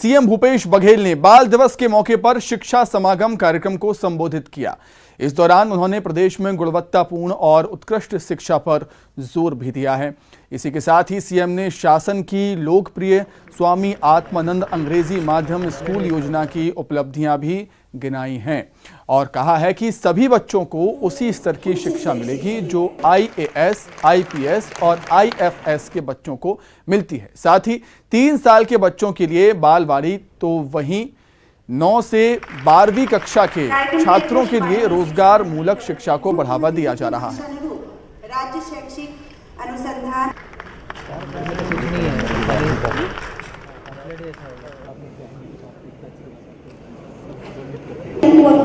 CM Bhupesh Baghel ने बाल दिवस के मौके पर शिक्षा समागम कार्यक्रम को संबोधित किया। इस दौरान उन्होंने प्रदेश में गुणवत्तापूर्ण और उत्कृष्ट शिक्षा पर जोर भी दिया है। इसी के साथ ही सीएम ने शासन की लोकप्रिय स्वामी आत्मानंद अंग्रेजी माध्यम स्कूल योजना की उपलब्धियां भी गिनाई हैं और कहा है कि सभी बच्चों को उसी स्तर की शिक्षा मिलेगी जो आईएएस, आईपीएस और आईएफएस के बच्चों को मिलती है। साथ ही 3 साल के बच्चों के लिए बालवाड़ी तो वहीं 9 से 12वीं कक्षा के छात्रों के लिए रोजगार मूलक शिक्षा को बढ़ावा दिया जा रहा है। राज्य शैक्षिक अनुसंधान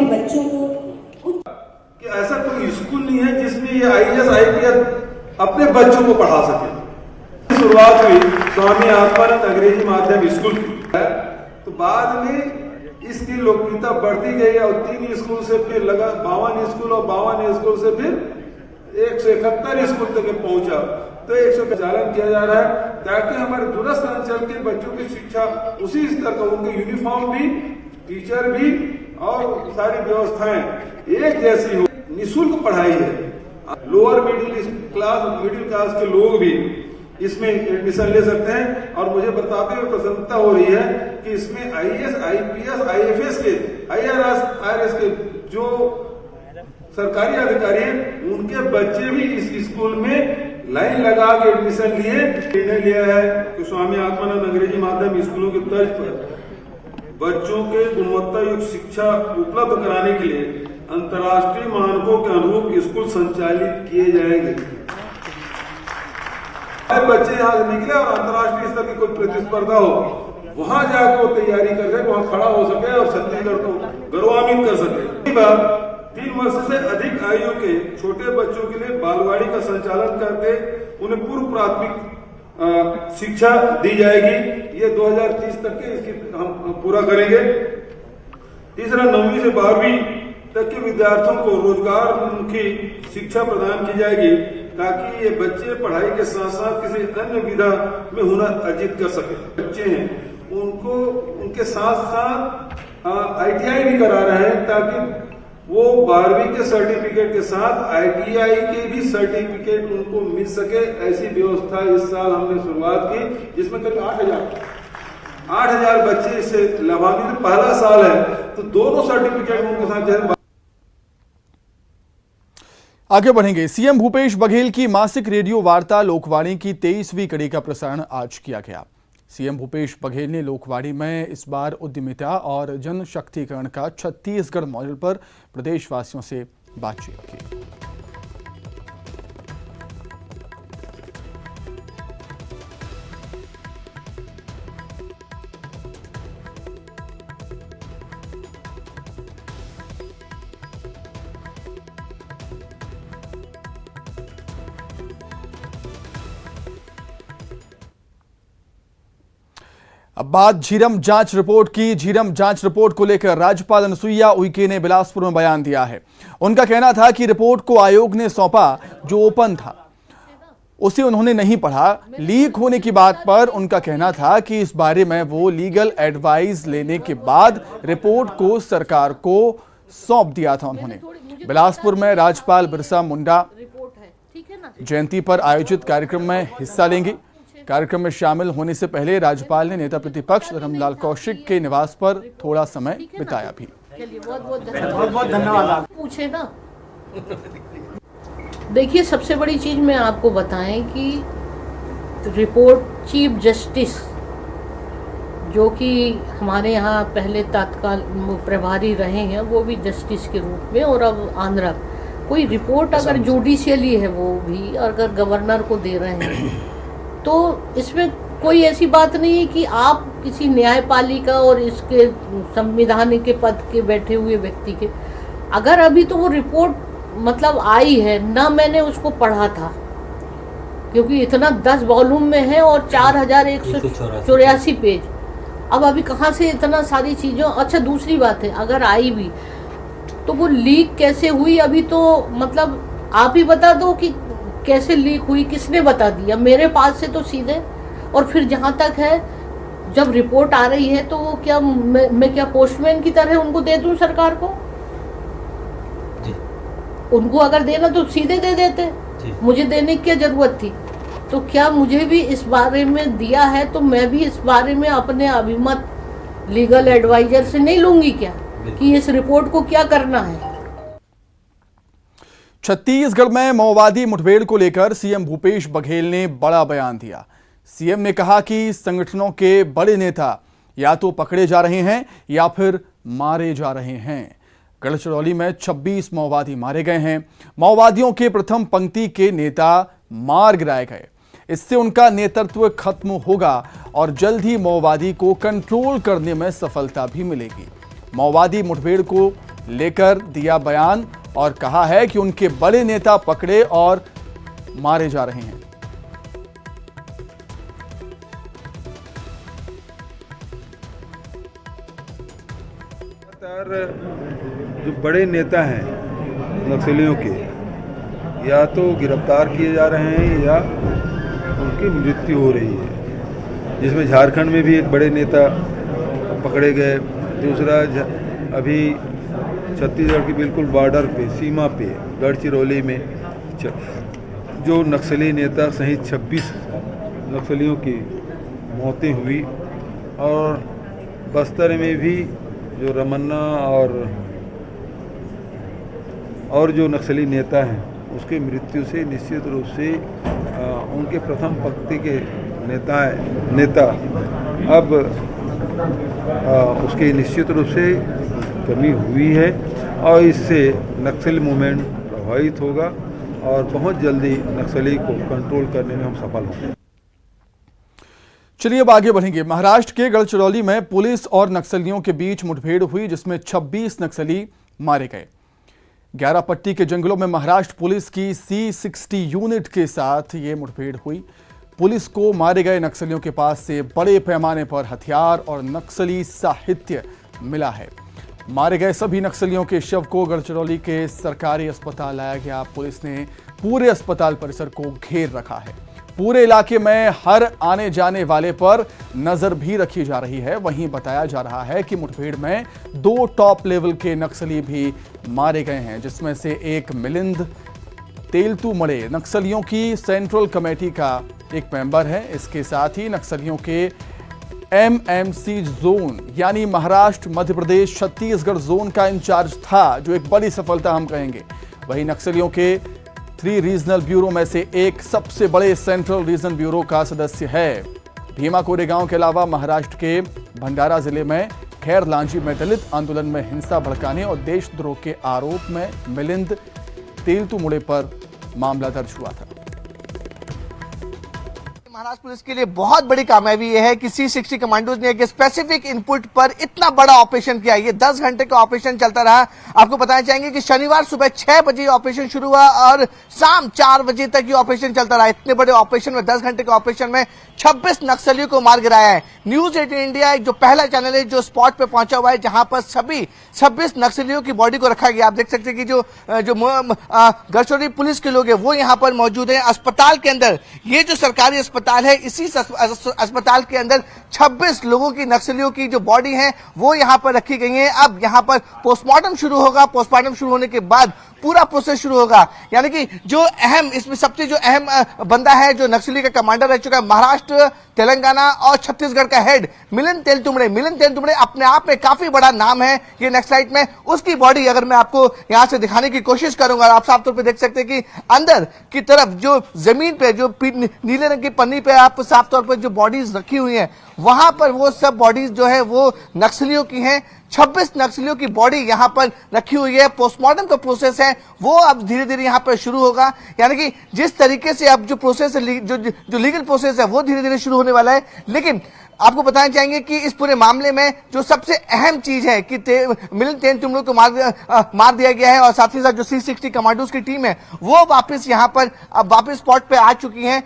बच्चों को कि ऐसा कोई स्कूल नहीं है जिसमें ये आईएएस आईपीएस अपने बच्चों को पढ़ा सके। शुरुआत हुई स्वामी आत्मानंद अंग्रेजी माध्यम स्कूल की, तो बाद में इसकी लोकप्रियता बढ़ती गई और 3 स्कूल से फिर लगा 52 स्कूल और 52 स्कूल से फिर 171 स्कूल तक पहुंचा। तो 100 का चालन किया जा रहा है ताकि हमारे दूरस्थ अंचल के बच्चों की शिक्षा उसी स्तर का, उनके यूनिफॉर्म भी, टीचर भी और सारी व्यवस्थाएं एक जैसी हो। निःशुल्क पढ़ाई है। लोअर मिडिल क्लास के लोग भी इसमें एडमिशन ले सकते हैं और मुझे बताते हुए प्रसन्नता हो रही है कि इसमें आईएएस, आईपीएस, आईएफएस के, आईआरएस के जो सरकारी अधिकारी हैं उनके बच्चे भी इस स्कूल में लाइन लगा के एडमिशन लिए। निर्णय लिया है कि स्वामी आत्मानंद अंग्रेजी माध्यम स्कूलों की तर्ज पर बच्चों के गुणवत्ता युक्त शिक्षा उपलब्ध कराने के लिए अंतर्राष्ट्रीय मानकों के अनुरूप स्कूल संचालित किए जाएंगे। बच्चे यहाँ से निकले और अंतर्राष्ट्रीय स्तर की कोई प्रतिस्पर्धा हो, वहां जाकर वो तैयारी कर सके, वहां खड़ा हो सके और छत्तीसगढ़ को गौरवान्वित कर सके। 3 वर्ष से अधिक आयु के छोटे बच्चों के लिए बालवाड़ी का संचालन करके उन्हें पूर्व प्राथमिक शिक्षा दी जाएगी। ये 2030 तक के इसकी हम पूरा करेंगे। तीसरा, 9वीं से 12वीं तक के विद्यार्थियों को रोजगारमुखी शिक्षा प्रदान की जाएगी ताकि ये बच्चे पढ़ाई के साथ साथ किसी अन्य विधा में हुनर अर्जित कर सके। बच्चे हैं उनको उनके साथ साथ आईटीआई भी करा रहे हैं ताकि वो 12वीं के सर्टिफिकेट के साथ आईटीआई के भी सर्टिफिकेट उनको मिल सके। ऐसी व्यवस्था इस साल हमने शुरुआत की जिसमें करीब 8,000 बच्चे इससे लाभान्वित। पहला साल है तो दोनों सर्टिफिकेट उनके साथ। आगे बढ़ेंगे। सीएम भूपेश बघेल की मासिक रेडियो वार्ता लोकवाणी की 23वीं कड़ी का प्रसारण आज किया गया। सीएम भूपेश बघेल ने लोकवाणी में इस बार उद्यमिता और जनशक्तिकरण का छत्तीसगढ़ मॉडल पर प्रदेशवासियों से बातचीत की। अब बात झीरम जांच रिपोर्ट की। झीरम जांच रिपोर्ट को लेकर राज्यपाल अनुसुईया उइके ने बिलासपुर में बयान दिया है। उनका कहना था कि रिपोर्ट को आयोग ने सौंपा जो ओपन था उसे उन्होंने नहीं पढ़ा। लीक होने की बात पर उनका कहना था कि इस बारे में वो लीगल एडवाइस लेने के बाद रिपोर्ट को सरकार को सौंप दिया था। उन्होंने बिलासपुर में राज्यपाल बिरसा मुंडा जयंती पर आयोजित कार्यक्रम में हिस्सा लेंगे। कार्यक्रम में शामिल होने से पहले राज्यपाल ने नेता प्रतिपक्ष धर्मलाल कौशिक के निवास पर थोड़ा समय बिताया भी। बहुत धन्यवाद। पूछे ना, देखिए सबसे बड़ी चीज मैं आपको बताएं कि रिपोर्ट चीफ जस्टिस जो कि हमारे यहाँ पहले तत्काल प्रभारी रहे हैं वो भी जस्टिस के रूप में, और अब आंध्रा कोई रिपोर्ट अगर जुडिशियली है वो भी अगर गवर्नर को दे रहे हैं तो इसमें कोई ऐसी बात नहीं है कि आप किसी न्यायपालिका और इसके संविधान के पद के बैठे हुए व्यक्ति के, अगर अभी तो वो रिपोर्ट मतलब आई है ना, मैंने उसको पढ़ा था क्योंकि इतना 10 वॉल्यूम में है और 4184 पेज। अब अभी कहाँ से इतना सारी चीज़ों। अच्छा, दूसरी बात है अगर आई भी तो वो लीक कैसे हुई, अभी तो मतलब आप ही बता दो कि कैसे लीक हुई, किसने बता दिया। मेरे पास से तो सीधे, और फिर जहाँ तक है जब रिपोर्ट आ रही है तो वो क्या मैं क्या पोस्टमैन की तरह उनको दे दूं सरकार को? उनको अगर देना तो सीधे दे देते, मुझे देने की क्या जरूरत थी? तो क्या मुझे भी इस बारे में दिया है तो मैं भी इस बारे में अपने अभिमत लीगल एडवाइजर से नहीं लूंगी क्या कि इस रिपोर्ट को क्या करना है? छत्तीसगढ़ में माओवादी मुठभेड़ को लेकर सीएम भूपेश बघेल ने बड़ा बयान दिया। सीएम ने कहा कि संगठनों के बड़े नेता या तो पकड़े जा रहे हैं या फिर मारे जा रहे हैं। गढ़चिरौली में 26 माओवादी मारे गए हैं। माओवादियों के प्रथम पंक्ति के नेता मार गिराए गए। इससे उनका नेतृत्व खत्म होगा और जल्द ही माओवादी को कंट्रोल करने में सफलता भी मिलेगी। माओवादी मुठभेड़ को लेकर दिया बयान और कहा है कि उनके बड़े नेता पकड़े और मारे जा रहे हैं। जो बड़े नेता हैं नक्सलियों के या तो गिरफ्तार किए जा रहे हैं या उनकी मृत्यु हो रही है, जिसमें झारखंड में भी एक बड़े नेता पकड़े गए। दूसरा अभी छत्तीसगढ़ की बिल्कुल बॉर्डर पे, सीमा पे गढ़चिरौली में जो नक्सली नेता सहित 26 नक्सलियों की मौतें हुई और बस्तर में भी जो रमन्ना और जो नक्सली नेता हैं उसके मृत्यु से निश्चित रूप से उनके प्रथम पंक्ति के नेता अब उसके निश्चित रूप से कमी हुई है और इससे नक्सल मूवमेंट प्रभावित होगा और बहुत जल्दी नक्सली को कंट्रोल करने में हम सफल होंगे। चलिए अब आगे बढ़ेंगे। महाराष्ट्र के गढ़चिरौली में पुलिस और नक्सलियों के बीच मुठभेड़ हुई जिसमें 26 नक्सली मारे गए। 11 पट्टी के जंगलों में महाराष्ट्र पुलिस की C60 यूनिट के साथ ये मुठभेड़ हुई। पुलिस को मारे गए नक्सलियों के पास से बड़े पैमाने पर हथियार और नक्सली साहित्य मिला है। मारे गए सभी नक्सलियों के शव को गढ़चिरौली के सरकारी अस्पताल लाया गया। पुलिस ने पूरे अस्पताल परिसर को घेर रखा है। पूरे इलाके में हर आने जाने वाले पर नजर भी रखी जा रही है। वहीं बताया जा रहा है कि मुठभेड़ में 2 टॉप लेवल के नक्सली भी मारे गए हैं, जिसमें से एक मिलिंद तेलतुमड़े नक्सलियों की सेंट्रल कमेटी का एक मेंबर है। इसके साथ ही नक्सलियों के MMC जोन यानी महाराष्ट्र, मध्य प्रदेश, छत्तीसगढ़ जोन का इंचार्ज था, जो एक बड़ी सफलता हम कहेंगे। वहीं नक्सलियों के 3 रीजनल ब्यूरो में से एक सबसे बड़े सेंट्रल रीजनल ब्यूरो का सदस्य है। भीमा कोरेगांव के अलावा महाराष्ट्र के भंडारा जिले में खैर लांजी में दलित आंदोलन में हिंसा भड़काने और देशद्रोह के आरोप में मिलिंद तेलतुमड़े पर मामला दर्ज हुआ था। महाराष्ट्र पुलिस के लिए बहुत बड़ी कामयाबी यह है कि C60 कमांडोज ने एक स्पेसिफिक इनपुट पर इतना बड़ा ऑपरेशन किया। ये 10 घंटे का ऑपरेशन चलता रहा। आपको बताना चाहेंगे कि शनिवार सुबह 6 बजे ऑपरेशन शुरू हुआ और शाम 4 बजे तक ये ऑपरेशन चलता रहा। इतने बड़े ऑपरेशन में 10 घंटे के ऑपरेशन में 26 नक्सलियों को मार गिराया है। न्यूज 18 इंडिया एक जो पहला चैनल है जो स्पॉट पे पहुंचा हुआ है, जहां पर सभी 26 नक्सलियों की बॉडी को रखा गया। आप देख सकते हैं कि जो गढ़चिरौली पुलिस के लोग हैं वो यहां पर मौजूद हैं। अस्पताल के अंदर, ये जो सरकारी अस्पताल है, इसी अस्पताल के अंदर 26 लोगों की नक्सलियों की जो बॉडी है वो यहां पर रखी गई है। अब यहां पर पोस्टमार्टम शुरू होगा। पोस्टमार्टम शुरू होने के बाद पूरा प्रोसेस शुरू होगा। यानी कि जो अहम, इसमें सबसे जो अहम बंदा है, जो नक्सली का कमांडर रह चुका है, महाराष्ट्र, तेलंगाना और छत्तीसगढ़ का हेड मिलिंद तेलतुमड़े अपने आप में काफी बड़ा नाम है ये नक्सलाइट में। उसकी बॉडी अगर मैं आपको यहां से दिखाने की कोशिश करूंगा, आप साफ तौर पे देख सकते हैं कि अंदर की तरफ जो जमीन पे जो नीले रंग की पन्नी पे आप साफ तौर पर जो बॉडीज रखी हुई हैं, वहां पर वो सब बॉडीज जो है वो नक्सलियों की हैं। 26 नक्सलियों की बॉडी यहां पर रखी हुई है। पोस्टमार्टम का प्रोसेस है वो अब धीरे धीरे यहां पर शुरू होगा। यानी कि जिस तरीके से अब जो प्रोसेस है, जो लीगल प्रोसेस है वो धीरे धीरे शुरू होने वाला है। लेकिन आपको बताना चाहेंगे कि इस पूरे मामले में जो सबसे अहम चीज है कि मिलिंद तेलतुमड़े को मार दिया गया है और साथ ही साथ जो C60 कमांडोज की टीम है वो वापस यहां पर अब वापस स्पॉट पे आ चुकी है।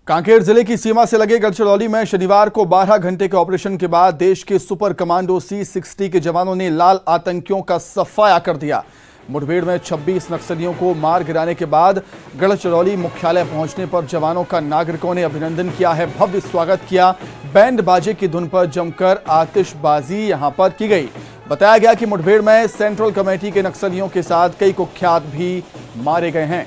कांकेर जिले की सीमा से लगे गढ़चिरौली में शनिवार को 12 घंटे के ऑपरेशन के बाद देश के सुपर कमांडो C60 के जवानों ने लाल आतंकियों का सफाया कर दिया। मुठभेड़ में 26 नक्सलियों को मार गिराने के बाद गढ़चिरौली मुख्यालय पहुंचने पर जवानों का नागरिकों ने अभिनंदन किया है, भव्य स्वागत किया। बैंड बाजे की धुन पर जमकर आतिशबाजी यहां पर की गई। बताया गया कि मुठभेड़ में सेंट्रल कमेटी के नक्सलियों के साथ कई कुख्यात भी मारे गए हैं।